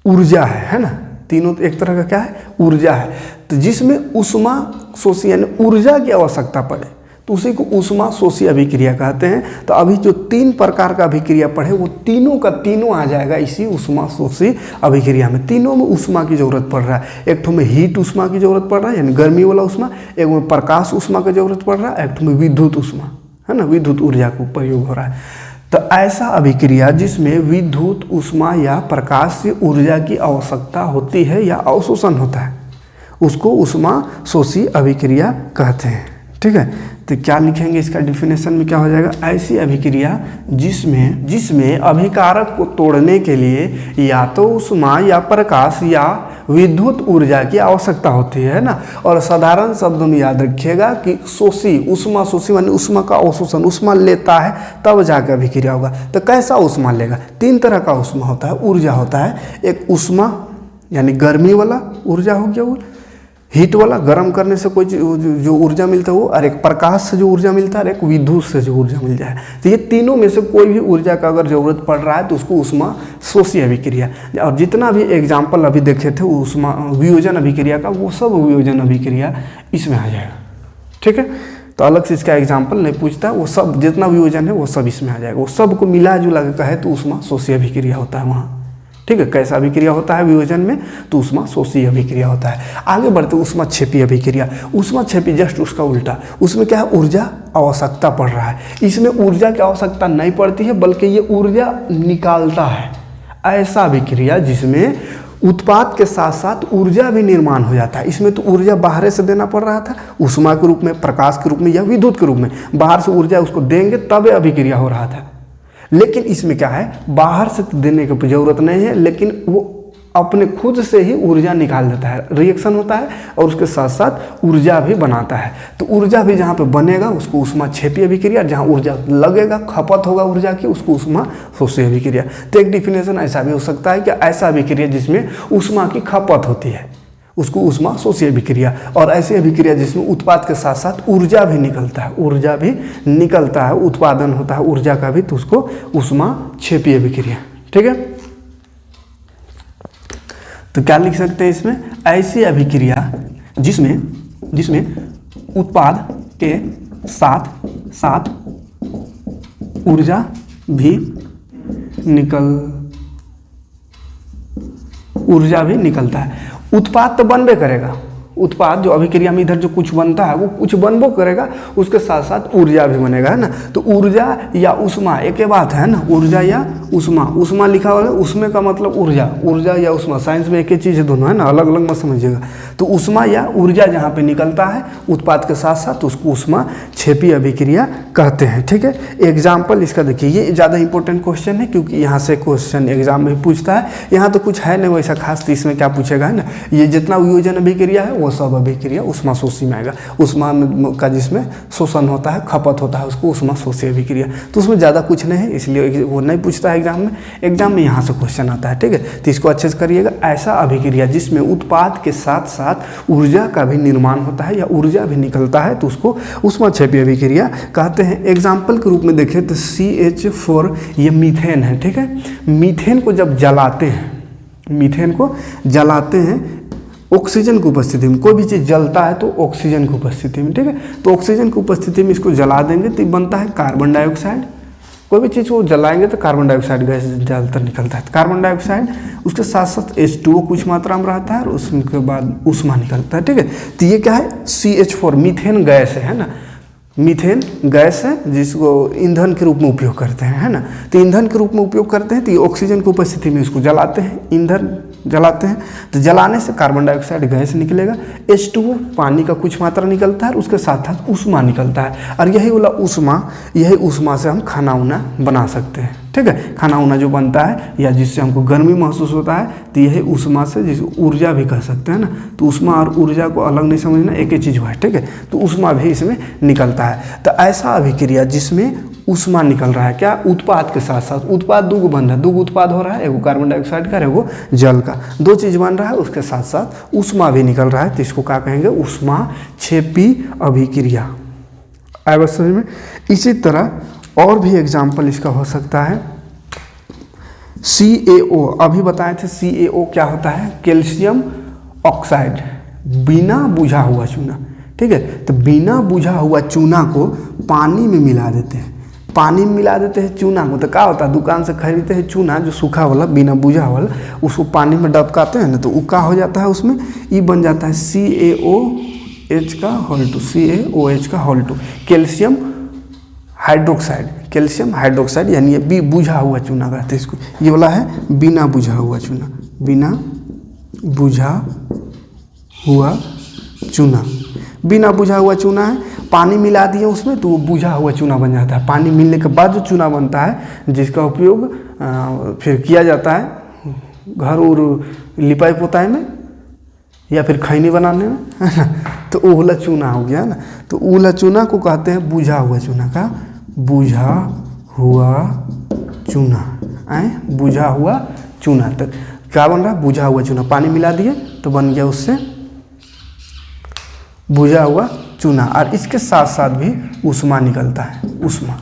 ऊर्जा है ना, तीनों एक तरह का क्या है, ऊर्जा है। तो जिसमें ऊष्मा शोषी यानी ऊर्जा की आवश्यकता पड़े तो उसी को ऊष्मा शोषी अभिक्रिया कहते हैं। तो अभी जो 3 प्रकार का अभिक्रिया पढ़े वो तीनों का तीनों आ जाएगा इसी ऊष्मा शोषी अभिक्रिया में। तीनों में ऊष्मा की जरूरत पड़ रहा है, एक ठो में हीट ऊष्मा की जरूरत पड़ रहा है यानी गर्मी वाला ऊष्मा, एक में प्रकाश ऊष्मा की जरूरत पड़ रहा है, एक ठो में विद्युत ऊष्मा है ना, विद्युत ऊर्जा का प्रयोग हो रहा है। तो ऐसा अभिक्रिया जिसमें विद्युत ऊष्मा या प्रकाश से ऊर्जा की आवश्यकता होती है या अवशोषण होता है उसको ऊष्मा शोषी अभिक्रिया कहते हैं, ठीक है। तो क्या लिखेंगे, इसका डिफिनेशन में क्या हो जाएगा, ऐसी अभिक्रिया जिसमें अभिकारक को तोड़ने के लिए या तो ऊष्मा या प्रकाश या विद्युत ऊर्जा की आवश्यकता होती है ना। और साधारण शब्दों में याद रखिएगा कि शोषी, ऊष्मा शोषी माने ऊष्मा का अवशोषण, ऊष्मा लेता है तब जाकर अभिक्रिया होगा। तो कैसा ऊष्मा लेगा, 3 तरह का ऊष्मा होता है, ऊर्जा होता है। एक ऊष्मा यानी गर्मी वाला ऊर्जा हो गया, वो हीट वाला, गर्म करने से कोई जो ऊर्जा मिलता है वो, और एक प्रकाश से जो ऊर्जा मिलता है और एक विद्युत से जो ऊर्जा मिल जाए। तो ये तीनों में से कोई भी ऊर्जा का अगर जरूरत पड़ रहा है तो उसको ऊष्मा शोषी अभिक्रिया। और जितना भी एग्जाम्पल अभी देखे थे ऊष्मा वियोजन अभिक्रिया का, वो सब वियोजन अभिक्रिया इसमें आ जाएगा, ठीक है। तो अलग से इसका एग्जाम्पल नहीं पूछता, वो सब जितना वियोजन है वो सब इसमें आ जाएगा। वो सब को मिला जुला के कहे तो ऊष्मा शोषी अभिक्रिया होता है वहाँ, ठीक है। कैसा अभिक्रिया होता है वियोजन में, तो ऊष्मा शोषी अभिक्रिया होता है। आगे बढ़ते ऊष्मा क्षेपी अभिक्रिया। ऊष्मा क्षेपी जस्ट उसका उल्टा, उसमें क्या है, ऊर्जा आवश्यकता पड़ रहा है। इसमें ऊर्जा की आवश्यकता नहीं पड़ती है बल्कि ये ऊर्जा निकालता है। ऐसा अभिक्रिया जिसमें उत्पाद के साथ साथ ऊर्जा भी निर्माण हो जाता है। इसमें तो ऊर्जा बाहर से देना पड़ रहा था, ऊष्मा के रूप में, प्रकाश के रूप में या विद्युत के रूप में, बाहर से ऊर्जा उसको देंगे तब अभिक्रिया हो रहा था। लेकिन इसमें क्या है, बाहर से देने की जरूरत नहीं है, लेकिन वो अपने खुद से ही ऊर्जा निकाल देता है, रिएक्शन होता है और उसके साथ साथ ऊर्जा भी बनाता है। तो ऊर्जा भी जहाँ पे बनेगा उसको ऊष्मा क्षेपी अभिक्रिया, जहाँ ऊर्जा लगेगा, खपत होगा ऊर्जा की, उसको ऊष्मा शोषी अभिक्रिया। तो एक डिफिनेशन ऐसा भी हो सकता है कि ऐसा अभिक्रिया जिसमें ऊष्मा की खपत होती है उसको ऊष्मा शोषी अभिक्रिया, और ऐसी अभिक्रिया जिसमें उत्पाद के साथ साथ ऊर्जा भी निकलता है, ऊर्जा भी निकलता है, उत्पादन होता है ऊर्जा का भी, तो उसको ऊष्मा क्षेपी अभिक्रिया, ठीक है। तो क्या लिख सकते हैं इसमें, ऐसी अभिक्रिया जिसमें उत्पाद के साथ साथ ऊर्जा भी निकलता है। उत्पाद तो बनबे करेगा, उत्पाद जो अभिक्रिया में इधर जो कुछ बनता है वो कुछ बनबो करेगा, उसके साथ साथ ऊर्जा भी बनेगा, है ना। तो ऊर्जा या ऊष्मा एक ही बात है ना, ऊर्जा या ऊष्मा। ऊष्मा लिखा हुआ है, उसमें का मतलब ऊर्जा, ऊर्जा या ऊष्मा साइंस में एक ही चीज़ है दोनों, है ना, अलग अलग मत समझिएगा। तो ऊष्मा या ऊर्जा जहाँ पे निकलता है उत्पाद के साथ साथ उसको ऊष्मा क्षेपी अभिक्रिया कहते हैं, ठीक है। एग्जाम्पल इसका देखिए, ये ज़्यादा इंपॉर्टेंट क्वेश्चन है क्योंकि यहाँ से क्वेश्चन एग्जाम में पूछता है। यहाँ तो कुछ है नहीं वैसा खास, तो इसमें क्या पूछेगा, है ना, ये जितना वियोजन अभिक्रिया है वो सब अभिक्रिया ऊष्मा शोषी में आएगा। ऊष्मा का जिसमें शोषण होता है, खपत होता है, उसको ऊष्मा शोषी अभिक्रिया। तो उसमें ज़्यादा कुछ नहीं है, इसलिए वो नहीं पूछता है एग्जाम में। एग्जाम में यहाँ से क्वेश्चन आता है, ठीक है। तो इसको अच्छे से करिएगा। ऐसा अभिक्रिया जिसमें उत्पाद के साथ साथ ऊर्जा का भी निर्माण होता है या ऊर्जा भी निकलता है तो उसको ऊष्मा क्षेपी अभिक्रिया कहते हैं। एग्जाम्पल के रूप में देखें तो CH4 ये मीथेन है, ठीक है। मीथेन को जब जलाते हैं, मीथेन को जलाते हैं ऑक्सीजन की उपस्थिति में, कोई भी चीज़ जलता है तो ऑक्सीजन की उपस्थिति में, ठीक है। तो ऑक्सीजन की उपस्थिति में इसको जला देंगे तो बनता है कार्बन डाइऑक्साइड। कोई भी चीज़ को जलाएंगे तो कार्बन डाइऑक्साइड गैस ज़्यादातर निकलता है। कार्बन डाइऑक्साइड, उसके साथ साथ H2O कुछ मात्रा में रहता है और उसके बाद ऊष्मा निकलता है, ठीक है। तो ये क्या है, CH4 मीथेन गैस है ना। मीथेन गैस है जिसको ईंधन के रूप में उपयोग करते हैं, है ना। तो ईंधन के रूप में उपयोग करते हैं तो ये ऑक्सीजन की उपस्थिति में इसको जलाते हैं, ईंधन जलाते हैं। तो जलाने से कार्बन डाइऑक्साइड गैस निकलेगा, H2O पानी का कुछ मात्रा निकलता है, उसके साथ साथ ऊष्मा निकलता है। और यही वाला ऊष्मा, यही ऊष्मा से हम खाना उना बना सकते हैं, ठीक है। खाना उना जो बनता है या जिससे हमको गर्मी महसूस होता है, तो यही ऊष्मा से, जिसको ऊर्जा भी कह सकते हैं ना। तो ऊष्मा और ऊर्जा को अलग नहीं समझना, एक ही चीज़ हुआ है, ठीक है। तो ऊष्मा भी इसमें निकलता है। तो ऐसा अभिक्रिया जिसमें ऊष्मा निकल रहा है, क्या उत्पाद के साथ साथ, उत्पाद दो गो बन रहा है, दो उत्पाद हो रहा है, एगो कार्बन डाइऑक्साइड का, एगो जल का, दो चीज़ बन रहा है, उसके साथ साथ ऊष्मा भी निकल रहा है। तो इसको क्या कहेंगे, ऊष्माक्षेपी अभिक्रिया। आएगा समझ में। इसी तरह और भी एग्जाम्पल इसका हो सकता है, CaO। अभी बताए थे CaO क्या होता है, कैल्शियम ऑक्साइड, बिना बुझा हुआ चूना, ठीक है। तो बिना बुझा हुआ चूना को पानी में मिला देते हैं, पानी में मिला देते हैं चूना को। तो क्या होता है, दुकान से खरीदते हैं चूना जो सूखा वाला, बिना बुझा वाला, उसको पानी में डबकाते हैं ना, तो वो क्या हो जाता है, उसमें ये बन जाता है CaOH का होल 2, CaOH का whole 2, calcium hydroxide, calcium hydroxide, यानी ये बुझा हुआ चूना कहते हैं इसको। ये वाला है बिना बुझा हुआ चूना, बिना बुझा हुआ चूना, बिना बुझा हुआ चूना है। पानी मिला दिए उसमें तो वो बुझा हुआ चूना बन जाता है। पानी मिलने के बाद जो चूना बनता है, जिसका उपयोग फिर किया जाता है घर और लिपाई पोताई में या फिर खैनी बनाने में, है ना। तो वो वाला चूना हो गया ना। तो वो वाला चूना को कहते हैं बुझा हुआ चूना, का बुझा हुआ चूना, बुझा हुआ चूना। तक क्या बन रहा है, बुझा हुआ चूना, पानी मिला दिए तो बन गया उससे बुझा हुआ चूना। और इसके साथ साथ भी ऊष्मा निकलता है, ऊष्मा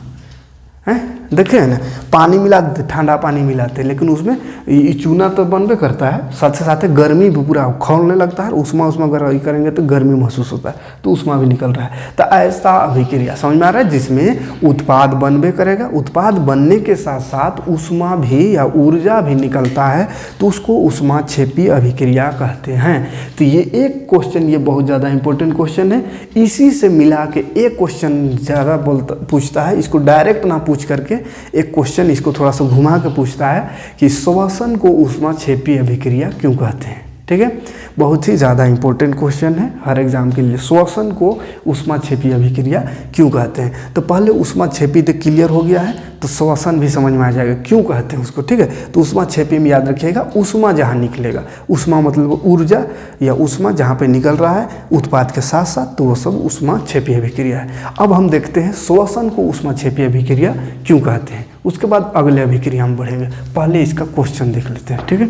है, देखे है ना। पानी मिला देते, ठंडा पानी मिलाते, लेकिन उसमें ये चूना तो बनबे करता है, साथ साथ गर्मी भी पूरा खौलने लगता है। ऊष्मा अगर करेंगे तो गर्मी महसूस होता है, तो ऊष्मा भी निकल रहा है। तो ऐसा अभिक्रिया समझ में आ रहा है, जिसमें उत्पाद बनबे करेगा, उत्पाद बनने के साथ साथ ऊष्मा भी या ऊर्जा भी निकलता है, तो उसको ऊष्माक्षेपी अभिक्रिया कहते हैं। तो ये एक क्वेश्चन, ये बहुत ज़्यादा इंपॉर्टेंट क्वेश्चन है। इसी से मिला के एक क्वेश्चन ज़्यादा पूछता है, इसको डायरेक्ट ना पूछ करके एक क्वेश्चन इसको थोड़ा सा घुमा के पूछता है कि श्वसन को ऊष्माक्षेपी अभिक्रिया क्यों कहते हैं, ठीक है। बहुत ही ज़्यादा इंपॉर्टेंट क्वेश्चन है हर एग्जाम के लिए, श्वसन को ऊष्माक्षेपी अभिक्रिया क्यों कहते हैं। तो पहले ऊष्माक्षेपी तो क्लियर हो गया है, तो श्वसन भी समझ में आ जाएगा क्यों कहते हैं उसको, ठीक है। तो ऊष्माक्षेपी में याद रखिएगा, ऊष्मा जहाँ निकलेगा, ऊष्मा मतलब ऊर्जा या ऊष्मा जहाँ पे निकल रहा है उत्पाद के साथ साथ, तो वो सब ऊष्माक्षेपी अभिक्रिया है। अब हम देखते हैं श्वसन को ऊष्माक्षेपी अभिक्रिया क्यों कहते हैं, उसके बाद अगले अभिक्रिया हम बढ़ेंगे। पहले इसका क्वेश्चन देख लेते हैं, ठीक है।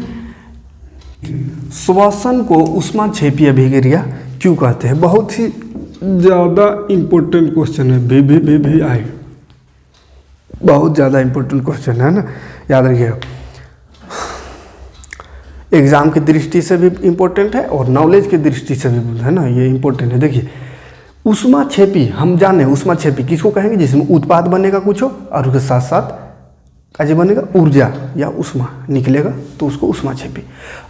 श्वसन को ऊष्माक्षेपी अभिक्रिया क्यों कहते हैं, बहुत ही ज़्यादा इम्पोर्टेंट क्वेश्चन है, भी आए, बहुत ज़्यादा इम्पोर्टेंट क्वेश्चन है ना, याद रखिएगा। एग्जाम की दृष्टि से भी इम्पोर्टेंट है और नॉलेज की दृष्टि से भी है ना, ये इम्पोर्टेंट है। देखिए ऊष्माक्षेपी हम जाने, ऊष्माक्षेपी किसको कहेंगे, जिसमें उत्पाद बनेगा कुछ हो और उसके साथ साथ काजे बनेगा ऊर्जा या ऊष्मा निकलेगा, तो उसको ऊष्माक्षेपी।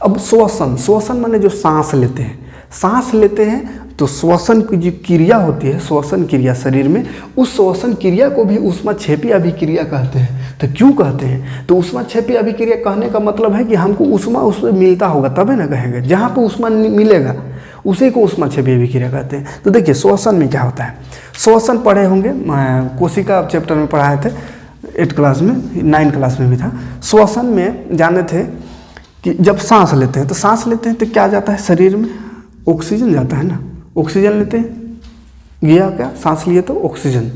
अब श्वसन, श्वसन माने जो सांस लेते हैं, सांस लेते हैं तो श्वसन की जो क्रिया होती है, श्वसन क्रिया शरीर में, उस श्वसन क्रिया को भी ऊष्माक्षेपी अभिक्रिया कहते हैं। तो क्यों कहते हैं, तो ऊष्माक्षेपी अभिक्रिया कहने का मतलब है कि हमको ऊष्मा उसमें मिलता होगा तभी ना कहेंगे, जहाँ पे ऊष्मा मिलेगा उसी को ऊष्माक्षेपी अभिक्रिया कहते हैं। तो देखिए श्वसन में क्या होता है, श्वसन पढ़े होंगे, कोशिका चैप्टर में पढ़ाए थे 8 क्लास में, 9 क्लास में भी था। श्वसन में जाने थे कि जब सांस लेते हैं, तो सांस लेते हैं तो क्या जाता है शरीर में, ऑक्सीजन जाता है ना, ऑक्सीजन लेते हैं, गया क्या, सांस लिए तो ऑक्सीजन,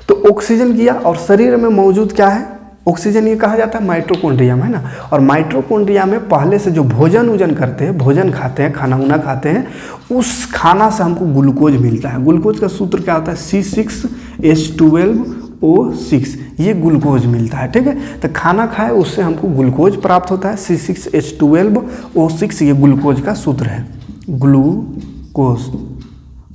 तो ऑक्सीजन गया और शरीर में मौजूद क्या है, ऑक्सीजन, ये कहा जाता है माइटोकॉन्ड्रिया में, है ना। और माइटोकॉन्ड्रिया में पहले से जो भोजन करते हैं, भोजन खाते हैं, खाना उना खाते हैं, उस खाना से हमको ग्लूकोज मिलता है। ग्लूकोज का सूत्र क्या होता है, C6H12O6, ये ग्लूकोज मिलता है, ठीक है। तो खाना खाए उससे हमको ग्लूकोज प्राप्त होता है, C6H12O6, ये ग्लूकोज का सूत्र है,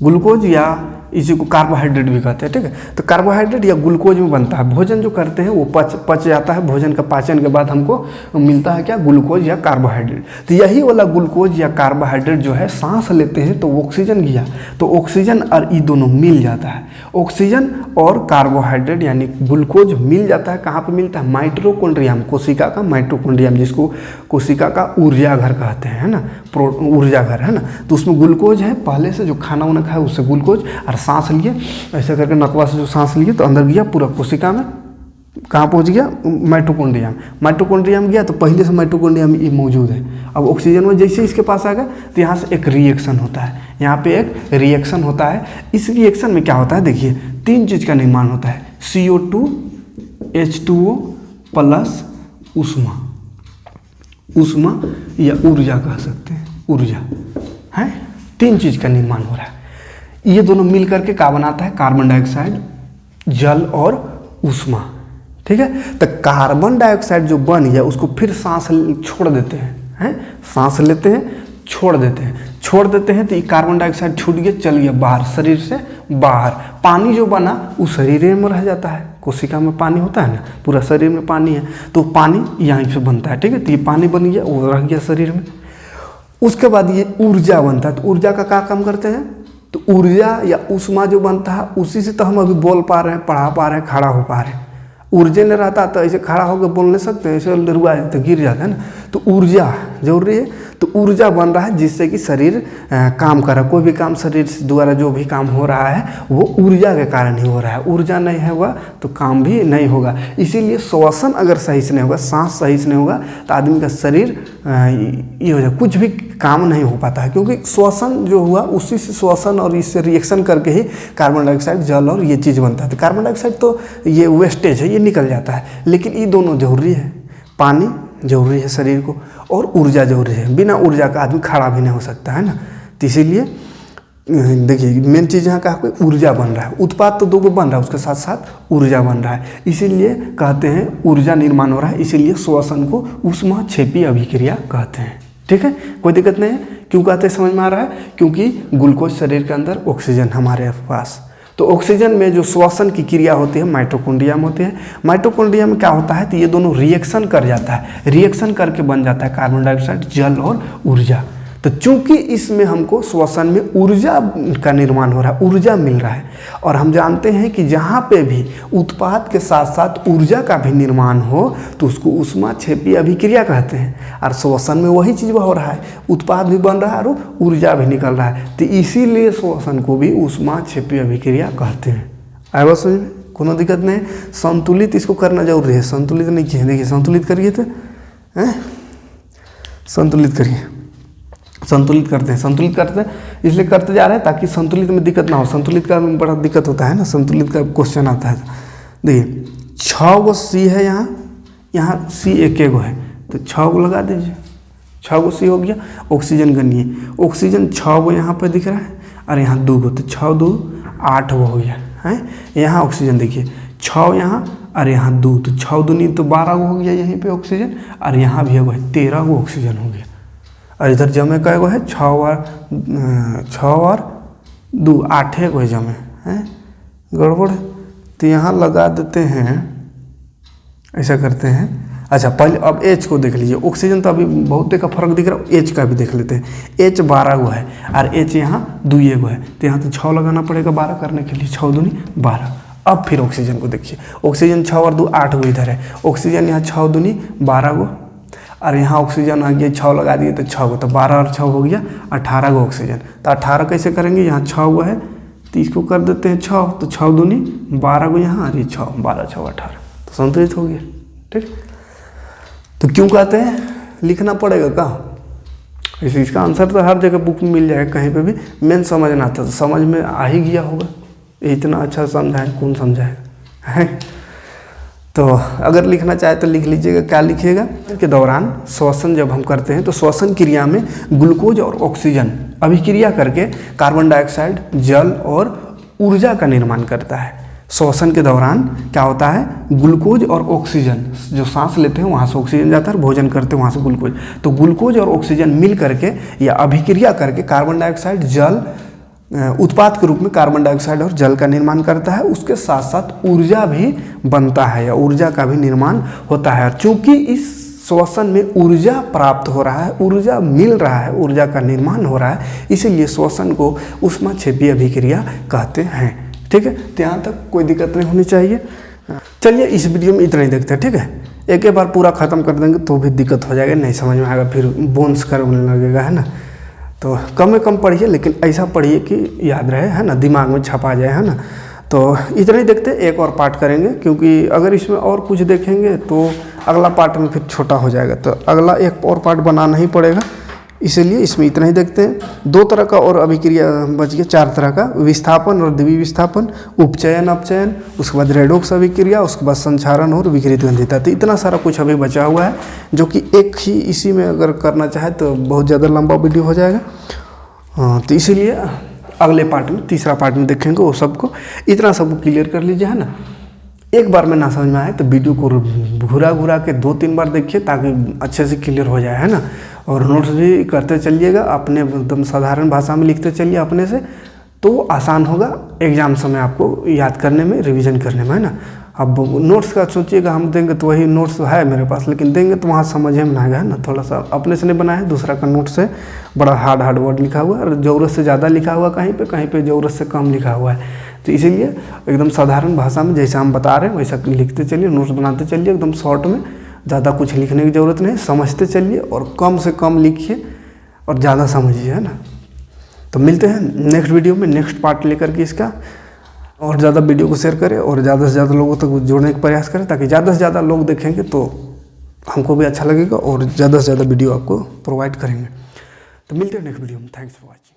ग्लूकोज या इसी को कार्बोहाइड्रेट भी कहते हैं, ठीक है। तो कार्बोहाइड्रेट या ग्लूकोज में बनता है। भोजन जो करते हैं वो पच जाता है, भोजन का पाचन के बाद हमको मिलता है क्या, ग्लूकोज या कार्बोहाइड्रेट। तो यही वाला ग्लूकोज या कार्बोहाइड्रेट जो है सांस लेते हैं तो ऑक्सीजन गया, तो ऑक्सीजन और ये दोनों मिल जाता है। ऑक्सीजन और कार्बोहाइड्रेट यानी ग्लूकोज मिल जाता है, कहाँ पे मिलता है, माइटोकॉन्ड्रिया में, कोशिका का माइटोकॉन्ड्रिया में, जिसको कोशिका का ऊर्जा घर कहते हैं, है ना, ऊर्जा घर, है ना। तो उसमें ग्लूकोज है, पहले से जो खाना वाना खाया उससे ग्लूकोज, और सांस लिए ऐसे करके नकवा से जो सांस लिए तो अंदर गया पूरा कोशिका में, कहाँ पहुँच गया, माइटोकॉन्ड्रिया में। माइटोकॉन्ड्रिया में गया तो पहले से माइटोकॉन्ड्रिया में ये मौजूद है। अब ऑक्सीजन में जैसे इसके पास आ गया तो यहाँ से एक रिएक्शन होता है, यहाँ पे एक रिएक्शन होता है। इस रिएक्शन में क्या होता है, देखिए 3 चीज़ का निर्माण होता है, CO2, H2O प्लस ऊष्मा, ऊष्मा या ऊर्जा कह सकते हैं, ऊर्जा है, 3 चीज़ का निर्माण हो रहा है। ये दोनों मिल करके क्या बनाता है, कार्बन डाइऑक्साइड, जल और ऊष्मा, ठीक है। तो कार्बन डाइऑक्साइड जो बन गया उसको फिर सांस छोड़ देते हैं, सांस लेते हैं, छोड़ देते हैं तो ये कार्बन डाइऑक्साइड छूट गया, चल गया बाहर, शरीर से बाहर। पानी जो बना वो शरीर में रह जाता है, कोशिका में पानी होता है ना, पूरा शरीर में पानी है, तो पानी यहीं से बनता है, ठीक है। तो ये पानी बन गया, वो रह गया शरीर में। उसके बाद ये ऊर्जा बनता है, तो ऊर्जा का क्या काम करते हैं, तो ऊर्जा या ऊष्मा जो बनता है उसी से तो हम अभी बोल पा रहे हैं, पढ़ा पा रहे हैं, खड़ा हो पा रहे हैं। ऊर्जा नहीं रहता तो ऐसे खड़ा होकर बोल नहीं सकते, ऐसे रुआ तो गिर जाता है ना। तो ऊर्जा जरूरी है, तो ऊर्जा बन रहा है जिससे कि शरीर काम कर रहा है, कोई भी काम शरीर द्वारा जो भी काम हो रहा है वो ऊर्जा के कारण ही हो रहा है। ऊर्जा नहीं होगा तो काम भी नहीं होगा। इसीलिए श्वसन अगर सही से नहीं होगा, सांस सही से नहीं होगा तो आदमी का शरीर ये हो जाए, कुछ भी काम नहीं हो पाता है, क्योंकि श्वसन जो हुआ उसी से श्वसन और इससे रिएक्शन करके ही कार्बन डाइऑक्साइड, जल और ये चीज़ बनता है। तो कार्बन डाइऑक्साइड तो ये वेस्टेज है, ये निकल जाता है, लेकिन ये दोनों जरूरी है, पानी जरूरी है शरीर को और ऊर्जा जरूरी है। बिना ऊर्जा का आदमी खड़ा भी नहीं हो सकता है ना। तो इसीलिए देखिए मेन चीज़ यहाँ का कोई ऊर्जा बन रहा है, उत्पाद तो 2 बन रहा है, उसके साथ साथ ऊर्जा बन रहा है, इसीलिए कहते हैं ऊर्जा निर्माण हो रहा है। इसीलिए श्वसन को ऊष्माक्षेपी अभिक्रिया कहते हैं, ठीक है। कोई दिक्कत नहीं है, क्यों कहते हैं समझ में आ रहा है, क्योंकि ग्लूकोज शरीर के अंदर, ऑक्सीजन हमारे पास। तो ऑक्सीजन में जो श्वसन की क्रिया होती है माइटोकॉन्ड्रिया में होती है। माइटोकॉन्ड्रिया में क्या होता है, तो ये दोनों रिएक्शन कर जाता है, रिएक्शन करके बन जाता है कार्बन डाइऑक्साइड, जल और ऊर्जा। तो चूंकि इसमें हमको श्वसन में ऊर्जा का निर्माण हो रहा है, ऊर्जा मिल रहा है, और हम जानते हैं कि जहाँ पे भी उत्पाद के साथ साथ ऊर्जा का भी निर्माण हो तो उसको ऊष्माक्षेपी अभिक्रिया कहते हैं। और श्वसन में वही चीज़ हो रहा है, उत्पाद भी बन रहा है और ऊर्जा भी निकल रहा है, तो इसीलिए श्वसन को भी ऊष्माक्षेपी अभिक्रिया कहते हैं। आया बात समझ में, कोनो दिक्कत नहीं। संतुलित इसको करना जरूरी है, संतुलित नहीं किए, देखिए संतुलित करिए तो संतुलित करिए, संतुलित करते हैं इसलिए करते जा रहे हैं ताकि संतुलित में दिक्कत ना हो। संतुलित का बड़ा दिक्कत होता है ना, संतुलित का क्वेश्चन आता है। देखिए 6 गो सी है, यहाँ सी एक है, तो 6 गो लगा दीजिए, 6 गो सी हो गया। ऑक्सीजन गनिए, ऑक्सीजन 6 गो यहाँ पर दिख रहा है और यहाँ 2 गो, तो 6 2 8 गो हो गया है। यहाँ ऑक्सीजन देखिए 6 यहाँ और यहाँ 2, तो 6 दूनी तो 12 गो हो गया यहीं पे ऑक्सीजन, और यहाँ भी है 13 गो ऑक्सीजन हो गया। और इधर जमे का है 6 और 2 8 गो है जमे हैं, गड़बड़। तो यहाँ लगा देते हैं, ऐसा करते हैं। अच्छा पहले अब एच को देख लीजिए, ऑक्सीजन तो अभी बहुत का फर्क दिख रहा है, एच का भी देख लेते हैं। एच 12 गो है और एच यहाँ 2 गो है, तो यहाँ तो 6 लगाना पड़ेगा 12 करने के लिए, 6 दूनी 12। अब फिर ऑक्सीजन को देखिए, ऑक्सीजन 6 और 2 8 गो इधर है, ऑक्सीजन यहाँ 6 दूनी 12 गो, और यहाँ ऑक्सीजन आ गया 6 लगा दिए तो 6 गो, तो 12 और 6 हो गया 18 गो ऑक्सीजन। तो 18 कैसे करेंगे, यहाँ 6 गो है तो इसको कर देते हैं 6, तो 6 दूनी 12 गो यहाँ, और ये 6 12 6 18, तो संतुलित हो गया, ठीक। तो क्यों कहते हैं, लिखना पड़ेगा का, इसे इसका आंसर तो हर जगह बुक में मिल जाएगा, कहीं पे भी। मेन समझना था तो समझ में आ ही गया होगा, इतना अच्छा समझाए कौन समझाएगा है। तो अगर लिखना चाहे तो लिख लीजिएगा, क्या लिखिएगा के दौरान श्वसन जब हम करते हैं तो श्वसन क्रिया में ग्लूकोज और ऑक्सीजन अभिक्रिया करके कार्बन डाइऑक्साइड, जल और ऊर्जा का निर्माण करता है। श्वसन के दौरान क्या होता है, ग्लूकोज और ऑक्सीजन, जो सांस लेते हैं वहाँ से ऑक्सीजन जाता है, भोजन करते हैं वहाँ से ग्लूकोज, तो ग्लूकोज और ऑक्सीजन मिल करके या अभिक्रिया करके कार्बन डाइऑक्साइड, जल उत्पाद के रूप में कार्बन डाइऑक्साइड और जल का निर्माण करता है। उसके साथ साथ ऊर्जा भी बनता है या ऊर्जा का भी निर्माण होता है। चूँकि इस श्वसन में ऊर्जा प्राप्त हो रहा है, ऊर्जा मिल रहा है, ऊर्जा का निर्माण हो रहा है, इसीलिए श्वसन को ऊष्माक्षेपीय अभिक्रिया कहते हैं। ठीक है, तो यहाँ तक कोई दिक्कत नहीं होनी चाहिए। चलिए इस वीडियो में इतना ही देखते हैं। ठीक है, एक बार पूरा ख़त्म कर देंगे तो भी दिक्कत हो जाएगा, नहीं समझ में आएगा, फिर बोन्स करने लगेगा, है ना। तो कम में कम पढ़िए, लेकिन ऐसा पढ़िए कि याद रहे, है ना, दिमाग में छपा जाए, है ना। तो इतना ही देखते, एक और पार्ट करेंगे, क्योंकि अगर इसमें और कुछ देखेंगे तो अगला पार्ट में फिर छोटा हो जाएगा, तो अगला एक और पार्ट बनाना ही पड़ेगा। इसलिए इसमें इतना ही देखते हैं। 2 तरह का और अभिक्रिया बच गया, 4 तरह का, विस्थापन और द्विविस्थापन, उपचयन अपचयन, उसके बाद रेडॉक्स अभिक्रिया, उसके बाद संक्षारण और विकृत गंधिता। तो इतना सारा कुछ अभी बचा हुआ है, जो कि एक ही इसी में अगर करना चाहे तो बहुत ज़्यादा लंबा वीडियो हो जाएगा। तो इसीलिए अगले पार्ट में, तीसरा पार्ट में देखेंगे वो सबको। इतना सबको क्लियर कर लीजिए, है ना। एक बार में ना समझ में आए तो वीडियो को घुरा घुरा के 2-3 बार देखिए, ताकि अच्छे से क्लियर हो जाए, है ना। और नोट्स भी करते चलिएगा, अपने एकदम साधारण भाषा में लिखते चलिए अपने से, तो आसान होगा एग्जाम समय आपको याद करने में, रिवीजन करने में, है ना। अब नोट्स का सोचिएगा हम देंगे तो वही नोट्स है मेरे पास, लेकिन देंगे तो वहाँ समझ में आएगा, है ना। थोड़ा सा अपने से नहीं बना है, दूसरा का नोट्स है, बड़ा हार्ड वर्ड लिखा हुआ है, और ज़रूरत से ज़्यादा लिखा हुआ कहीं पे ज़रूरत से कम लिखा हुआ है। तो इसीलिए एकदम साधारण भाषा में जैसा हम बता रहे हैं वैसा लिखते चलिए, नोट्स बनाते चलिए, एकदम शॉर्ट में, ज़्यादा कुछ लिखने की ज़रूरत नहीं, समझते चलिए और कम से कम लिखिए और ज़्यादा समझिए, है ना। तो मिलते हैं नेक्स्ट वीडियो में, नेक्स्ट पार्ट लेकर के इसका। और ज़्यादा वीडियो को शेयर करें और ज़्यादा से ज़्यादा लोगों तक जोड़ने का प्रयास करें, ताकि ज़्यादा से ज़्यादा लोग देखेंगे तो हमको भी अच्छा लगेगा और ज़्यादा से ज़्यादा वीडियो आपको प्रोवाइड करेंगे। तो मिलते हैं नेक्स्ट वीडियो में। Thanks for watching.